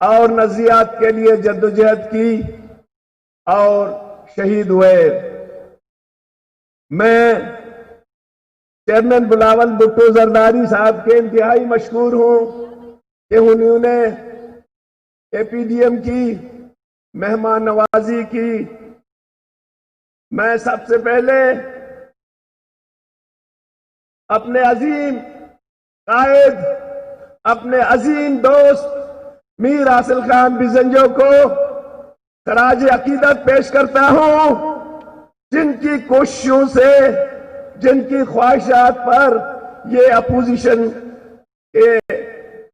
اور نظریات کے لیے جدوجہد کی اور شہید ہوئے۔ میں چیئرمین بلاول بھٹو زرداری صاحب کے انتہائی مشکور ہوں کہ انہوں نے اے پی ڈی ایم کی مہمان نوازی کی۔ میں سب سے پہلے اپنے عظیم قائد، اپنے عظیم دوست میر حاصل خان بزنجو کو خراج عقیدت پیش کرتا ہوں، جن کی کوششوں سے، جن کی خواہشات پر یہ اپوزیشن کے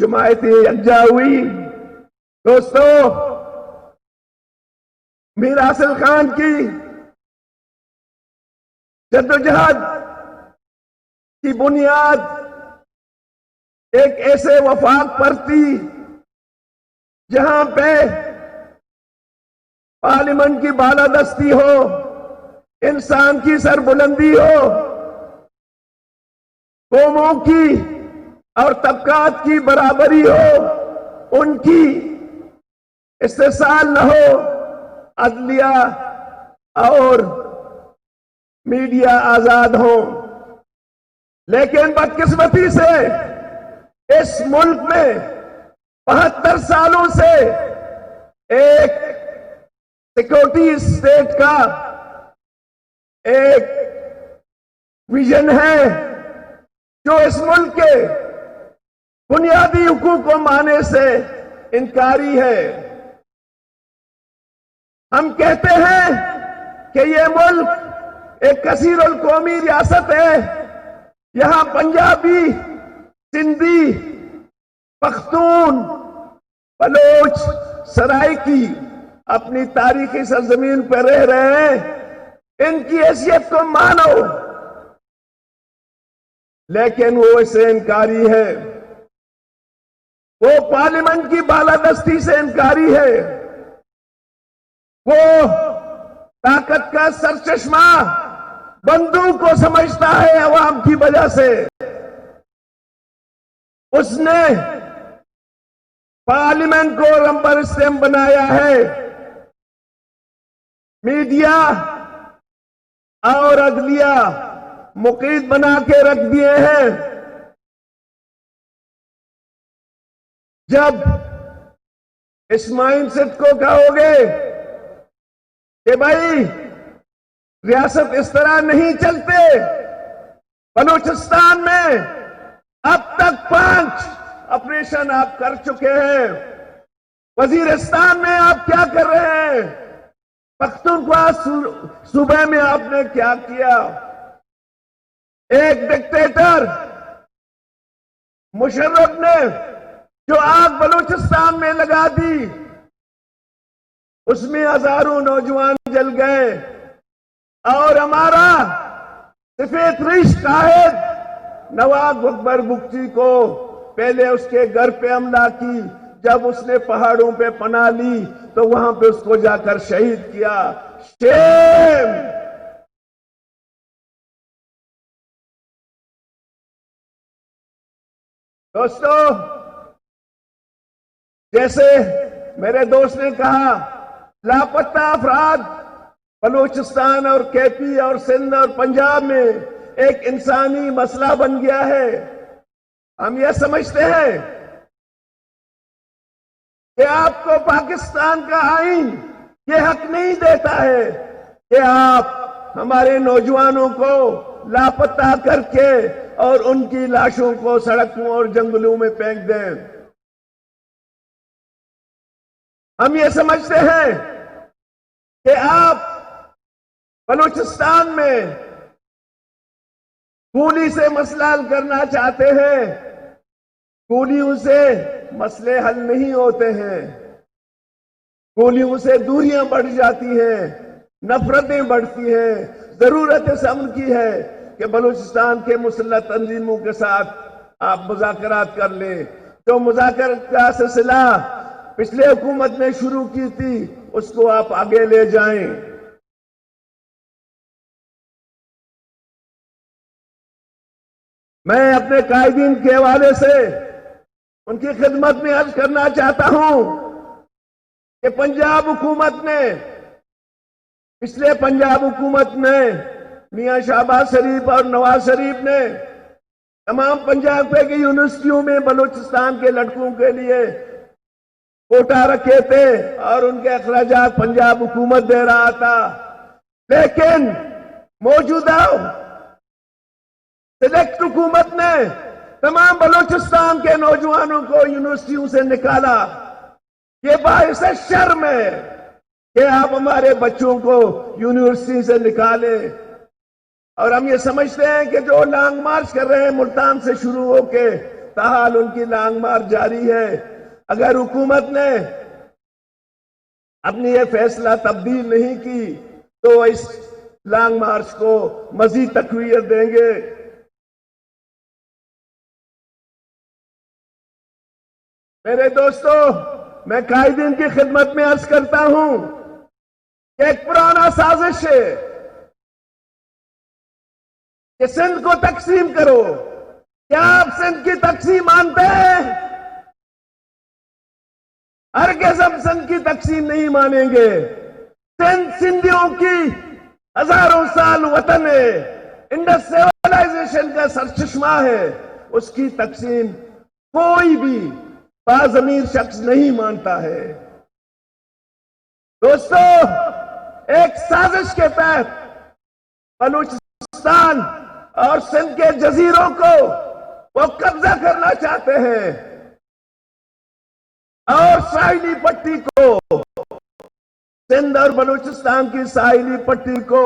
جماعتیں یکجا ہوئی۔ دوستو، میر حاصل خان کی جدوجہد کی بنیاد ایک ایسے وفاق پر تھی جہاں پہ پارلیمنٹ کی بالادستی ہو، انسان کی سربلندی ہو، قوموں کی اور طبقات کی برابری ہو، ان کی استحصال نہ ہو، عدلیہ اور میڈیا آزاد ہو۔ لیکن بدقسمتی سے اس ملک میں 72 سالوں سے ایک سیکورٹی اسٹیٹ کا ایک ویژن ہے جو اس ملک کے بنیادی حقوق کو ماننے سے انکاری ہے۔ ہم کہتے ہیں کہ یہ ملک ایک کثیر القومی ریاست ہے، یہاں پنجابی، سندھی، پختون، بلوچ، سرائکی اپنی تاریخی سرزمین پر رہ رہے ہیں، ان کی حیثیت کو مانو، لیکن وہ اس سے انکاری ہے، وہ پارلیمنٹ کی بالادستی سے انکاری ہے، وہ طاقت کا سرچشمہ بندوق کو سمجھتا ہے عوام کی وجہ سے۔ اس نے پارلیمنٹ کو رمبر اسٹیمپ بنایا ہے، میڈیا اور عدلیہ مقید بنا کے رکھ دیے ہیں۔ جب اس مائنڈ سیٹ کو کہو گے کہ بھائی ریاست اس طرح نہیں چلتے، بلوچستان میں اب تک 5 آپریشن آپ کر چکے ہیں، وزیرستان میں آپ کیا کر رہے ہیں، پختونخوا صوبے میں آپ نے کیا کیا؟ ایک ڈکٹیٹر مشرف نے جو آگ بلوچستان میں لگا دی، اس میں ہزاروں نوجوان جل گئے، اور ہمارا سفید ریش قائد نواب اکبر بگٹی کو پہلے اس کے گھر پہ حملہ کی، جب اس نے پہاڑوں پہ پناہ لی تو وہاں پہ اس کو جا کر شہید کیا۔ شیم! دوستو، جیسے میرے دوست نے کہا، لاپتہ افراد بلوچستان اور کے پی اور سندھ اور پنجاب میں ایک انسانی مسئلہ بن گیا ہے۔ ہم یہ سمجھتے ہیں کہ آپ کو پاکستان کا آئین یہ حق نہیں دیتا ہے کہ آپ ہمارے نوجوانوں کو لاپتہ کر کے اور ان کی لاشوں کو سڑکوں اور جنگلوں میں پھینک دیں۔ ہم یہ سمجھتے ہیں کہ آپ بلوچستان میں گولی سے مسئلہ حل کرنا چاہتے ہیں، گولیوں سے مسئلے حل نہیں ہوتے ہیں، گولیوں سے دوریاں بڑھ جاتی ہیں، نفرتیں بڑھتی ہیں۔ ضرورت اس امر کی ہے کہ بلوچستان کے مسلح تنظیموں کے ساتھ آپ مذاکرات کر لیں، جو مذاکرات کا سلسلہ پچھلے حکومت نے شروع کی تھی اس کو آپ آگے لے جائیں۔ میں اپنے قائدین کے حوالے سے ان کی خدمت میں عرض کرنا چاہتا ہوں کہ پنجاب حکومت نے پچھلے پنجاب حکومت میں میاں شہباز شریف اور نواز شریف نے تمام پنجاب کی یونیورسٹیوں میں بلوچستان کے لڑکوں کے لیے کوٹا رکھے تھے اور ان کے اخراجات پنجاب حکومت دے رہا تھا، لیکن موجودہ سلیکٹ حکومت نے تمام بلوچستان کے نوجوانوں کو یونیورسٹیوں سے نکالا۔ یہ باعث شرم ہے کہ آپ ہمارے بچوں کو یونیورسٹی سے نکالیں، اور ہم یہ سمجھتے ہیں کہ جو لانگ مارچ کر رہے ہیں ملتان سے شروع ہو کے تاحال ان کی لانگ مارچ جاری ہے۔ اگر حکومت نے اپنی یہ فیصلہ تبدیل نہیں کی تو اس لانگ مارچ کو مزید تقویت دیں گے۔ میرے دوستو، میں قائدین کی خدمت میں عرض کرتا ہوں کہ ایک پرانا سازش ہے کہ سندھ کو تقسیم کرو۔ کیا آپ سندھ کی تقسیم مانتے ہیں؟ ہرگز ہم سندھ کی تقسیم نہیں مانیں گے۔ سندھ سندھیوں کی ہزاروں سال وطن ہے، انڈس سیولائزیشن کا سرچشمہ ہے، اس کی تقسیم کوئی بھی باضمیر شخص نہیں مانتا ہے۔ دوستو، ایک سازش کے تحت بلوچستان اور سندھ کے جزیروں کو وہ قبضہ کرنا چاہتے ہیں اور ساحلی پٹی کو، سندھ اور بلوچستان کی ساحلی پٹی کو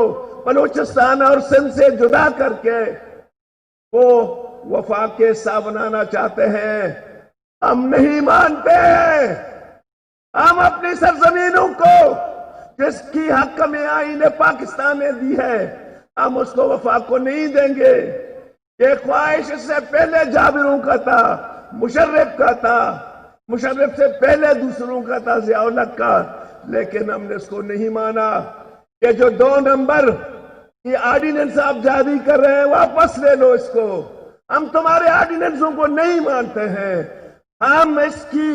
بلوچستان اور سندھ سے جدا کر کے وہ وفاق کے حصہ بنانا چاہتے ہیں۔ ہم نہیں مانتے ہیں۔ ہم اپنی سرزمینوں کو جس کی حق میں آئین پاکستان نے دی ہے، ہم اس کو وفاق کو نہیں دیں گے۔ یہ خواہش اس سے پہلے جابروں کا تھا، مشرف کا تھا، مشرف سے پہلے دوسروں کا تھا، ضیاء الحق کا، لیکن ہم نے اس کو نہیں مانا کہ جو 2 نمبر کی آرڈیننس آپ جاری کر رہے ہیں واپس لے لو اس کو۔ ہم تمہارے آرڈیننسوں کو نہیں مانتے ہیں۔ ہم اس کی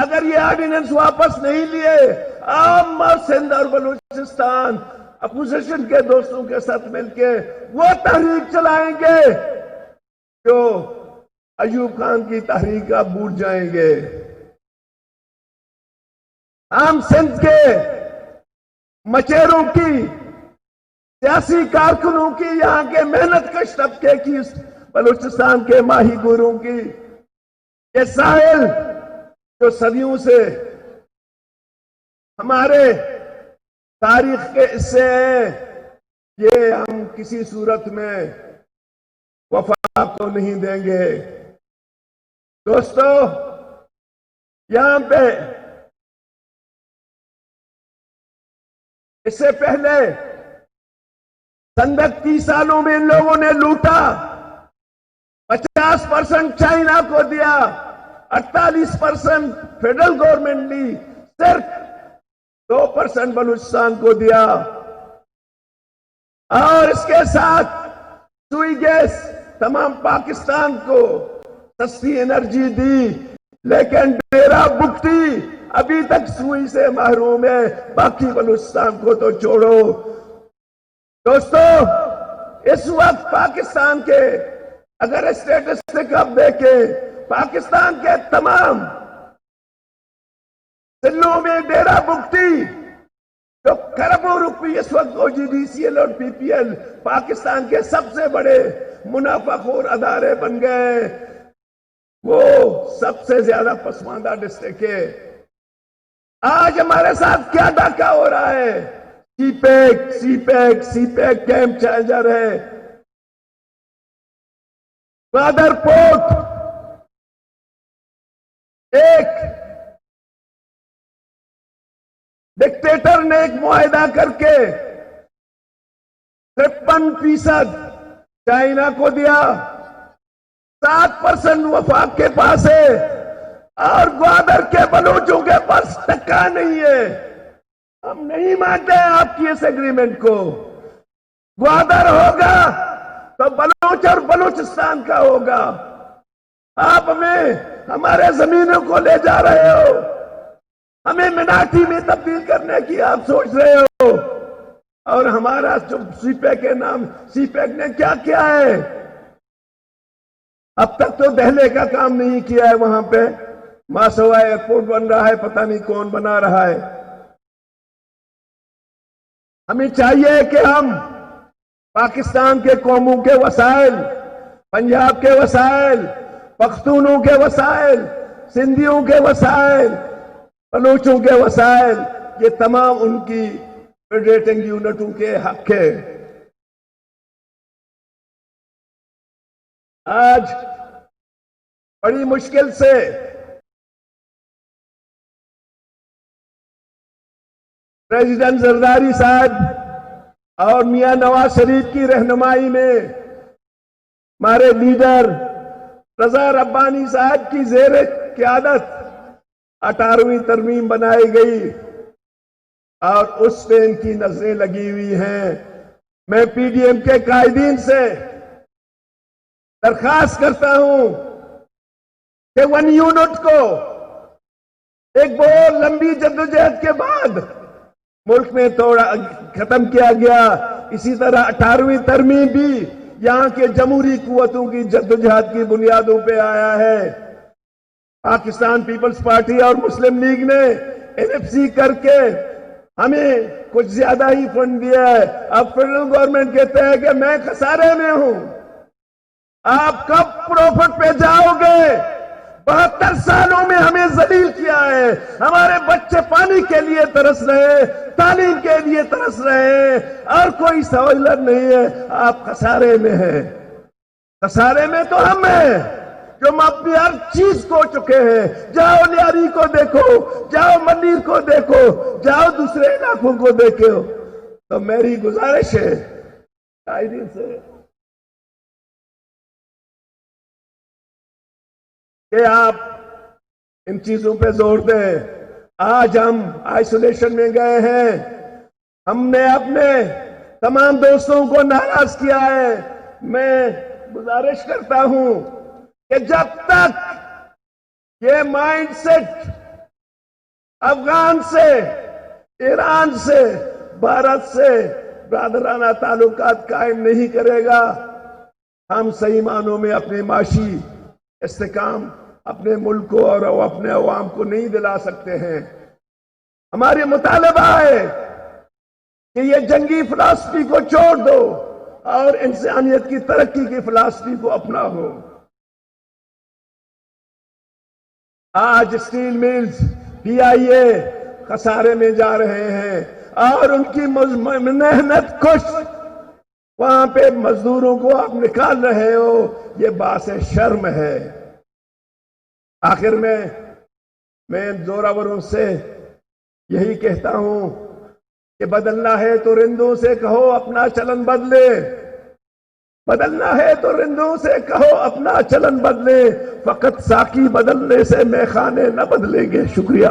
اگر یہ آرڈیننس واپس نہیں لیے، ہم سندھ اور بلوچستان اپوزیشن کے دوستوں کے ساتھ مل کے وہ تحریک چلائیں گے جو ایوب خان کی تحریک آپ بھول جائیں گے۔ ہم سندھ کے مچیروں کی، سیاسی کارکنوں کی، یہاں کے محنت کش طبقے کی، بلوچستان کے ماہی گوروں کی، یہ ساحل جو صدیوں سے ہمارے تاریخ کے حصے ہیں، یہ ہم کسی صورت میں وفاق کو نہیں دیں گے۔ دوستو، یہاں پہ اس سے پہلے سندھ 30 سالوں میں ان لوگوں نے لوٹا، 50% چائنا کو دیا، 48% فیڈرل گورنمنٹ لی، صرف 2% بلوچستان کو دیا، اور اس کے ساتھ سوئی گیس تمام پاکستان کو سستی انرجی دی، لیکن ڈیرہ بگٹی ابھی تک سوئی سے محروم ہے، باقی بلوچستان کو تو چھوڑو۔ دوستو، اس وقت پاکستان کے اگر اسٹیٹسٹک آپ دیکھیں، پاکستان کے تمام ضلعوں میں ڈیرہ بگٹی جو کروڑوں روپے اس وقت OGDCL اور PPL پاکستان کے سب سے بڑے منافع خور ادارے بن گئے، وہ سب سے زیادہ پسماندہ ڈسٹرکٹ ہے۔ آج ہمارے ساتھ کیا ڈاکہ ہو رہا ہے؟ سی پیک کیمپ چل جا رہے، گوادر پورٹ ایک ڈکٹیٹر نے ایک معاہدہ کر کے 53% چائنا کو دیا، 7% وفاق کے پاس ہے، اور گوادر کے بلوچوں کے پاس ٹکا نہیں ہے۔ ہم نہیں مانتے ہیں آپ کی اس ایگریمنٹ کو۔ گوادر ہوگا تو بلوچ اور بلوچستان کا ہوگا۔ آپ ہمیں ہمارے زمینوں کو لے جا رہے ہو، ہمیں مناٹی میں تبدیل کرنے کی آپ سوچ رہے ہو، اور ہمارا سی پیک کے نام سی پیک نے کیا کیا ہے؟ اب تک تو دہلے کا کام نہیں کیا ہے وہاں پہ، ماسوا ایئرپورٹ بن رہا ہے، پتہ نہیں کون بنا رہا ہے۔ ہمیں چاہیے کہ ہم پاکستان کے قوموں کے وسائل، پنجاب کے وسائل، پختونوں کے وسائل، سندھیوں کے وسائل، بلوچوں کے وسائل، یہ تمام ان کی فیڈریٹنگ یونٹوں کے حق ہے۔ آج بڑی مشکل سے پریزیڈنٹ زرداری صاحب اور میاں نواز شریف کی رہنمائی میں ہمارے لیڈر رضا ربانی صاحب کی زیر قیادت 18ویں ترمیم بنائی گئی، اور اس پہ ان کی نظریں لگی ہوئی ہیں۔ میں پی ڈی ایم کے قائدین سے درخواست کرتا ہوں کہ 1 یونٹ کو ایک بہت لمبی جدوجہد کے بعد ملک میں توڑا ختم کیا گیا، اسی طرح 18ویں ترمیم بھی یہاں کے جمہوری قوتوں کی جدوجہد کی بنیادوں پہ آیا ہے۔ پاکستان پیپلز پارٹی اور مسلم لیگ نے NFC کر کے ہمیں کچھ زیادہ ہی فنڈ دیا ہے۔ اب فیڈرل گورنمنٹ کہتے ہیں کہ میں خسارے میں ہوں۔ آپ کب پروفٹ پہ جاؤ گے؟ 72 سالوں میں ہمیں ذلیل کیا ہے، ہمارے بچے پانی کے لیے ترس رہے، تعلیم کے لیے ترس رہے، اور کوئی سہولت نہیں ہے۔ آپ خسارے میں ہیں۔ خسارے میں تو ہم ہیں جو ہم اپنی ہر چیز کھو چکے ہیں۔ جاؤ لیاری کو دیکھو، جاؤ منیر کو دیکھو، جاؤ دوسرے علاقوں کو دیکھو۔ تو میری گزارش ہے قائدین سے کہ آپ ان چیزوں پہ زور دیں۔ آج ہم آئسولیشن میں گئے ہیں، ہم نے اپنے تمام دوستوں کو ناراض کیا ہے۔ میں گزارش کرتا ہوں کہ جب تک یہ مائنڈ سیٹ افغان سے، ایران سے، بھارت سے برادرانہ تعلقات قائم نہیں کرے گا، ہم صحیح معنوں میں اپنے معاشی استحکام اپنے ملک کو اور اپنے عوام کو نہیں دلا سکتے ہیں۔ ہماری مطالبہ ہے کہ یہ جنگی فلسفی کو چھوڑ دو اور انسانیت کی ترقی کی فلسفی کو اپناؤ۔ آج اسٹیل ملز PIA خسارے میں جا رہے ہیں، اور ان کی محنت کش وہاں پہ مزدوروں کو آپ نکال رہے ہو، یہ باعث شرم ہے۔ آخر میں زورآوروں سے یہی کہتا ہوں کہ بدلنا ہے تو رندوں سے کہو اپنا چلن بدلے، بدلنا ہے تو رندوں سے کہو اپنا چلن بدلے، فقط ساقی بدلنے سے میخانے نہ بدلیں گے۔ شکریہ۔